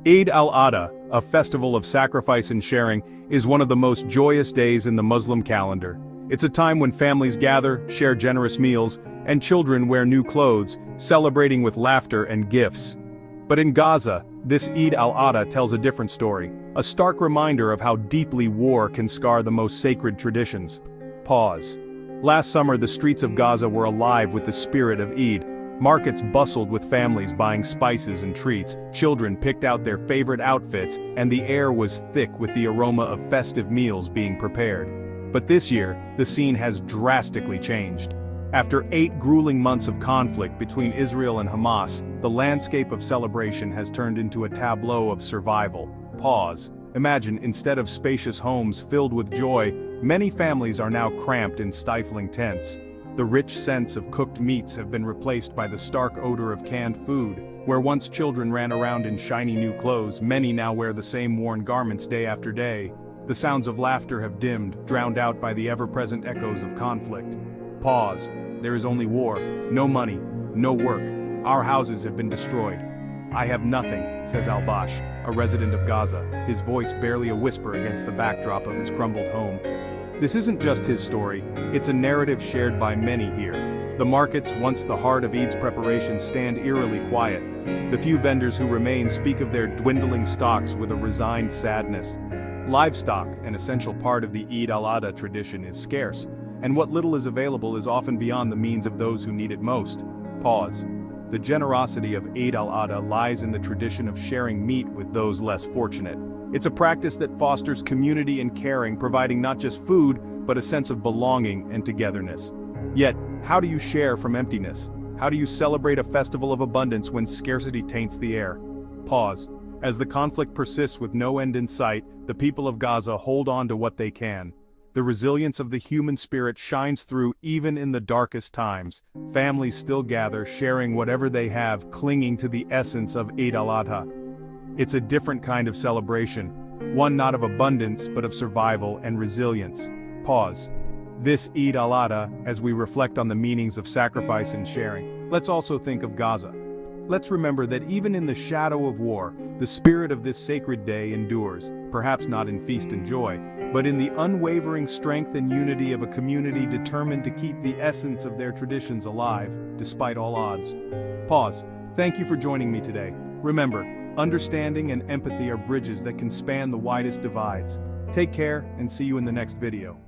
Eid al-Adha, a festival of sacrifice and sharing, is one of the most joyous days in the Muslim calendar. It's a time when families gather, share generous meals, and children wear new clothes, celebrating with laughter and gifts. But in Gaza, this Eid al-Adha tells a different story, a stark reminder of how deeply war can scar the most sacred traditions. Pause. Last summer, the streets of Gaza were alive with the spirit of Eid. Markets bustled with families buying spices and treats, children picked out their favorite outfits, and the air was thick with the aroma of festive meals being prepared. But this year, the scene has drastically changed. After 8 grueling months of conflict between Israel and Hamas, the landscape of celebration has turned into a tableau of survival. Pause. Imagine, instead of spacious homes filled with joy, many families are now cramped in stifling tents. The rich scents of cooked meats have been replaced by the stark odor of canned food. Where once children ran around in shiny new clothes, many now wear the same worn garments day after day. The sounds of laughter have dimmed, drowned out by the ever-present echoes of conflict. Pause. There is only war, no money, no work. Our houses have been destroyed. I have nothing, says al-Bash, a resident of Gaza, his voice barely a whisper against the backdrop of his crumbled home. This isn't just his story, it's a narrative shared by many here. The markets, once the heart of Eid's preparation, stand eerily quiet. The few vendors who remain speak of their dwindling stocks with a resigned sadness. Livestock, an essential part of the Eid al-Adha tradition, is scarce, and what little is available is often beyond the means of those who need it most. Pause. The generosity of Eid al-Adha lies in the tradition of sharing meat with those less fortunate. It's a practice that fosters community and caring, providing not just food, but a sense of belonging and togetherness. Yet, how do you share from emptiness? How do you celebrate a festival of abundance when scarcity taints the air? Pause. As the conflict persists with no end in sight, the people of Gaza hold on to what they can. The resilience of the human spirit shines through even in the darkest times. Families still gather, sharing whatever they have, clinging to the essence of Eid al-Adha. It's a different kind of celebration, one not of abundance but of survival and resilience. Pause. This Eid al-Adha, as we reflect on the meanings of sacrifice and sharing, let's also think of Gaza. Let's remember that even in the shadow of war, the spirit of this sacred day endures, perhaps not in feast and joy, but in the unwavering strength and unity of a community determined to keep the essence of their traditions alive, despite all odds. Pause. Thank you for joining me today. Remember, understanding and empathy are bridges that can span the widest divides. Take care and see you in the next video.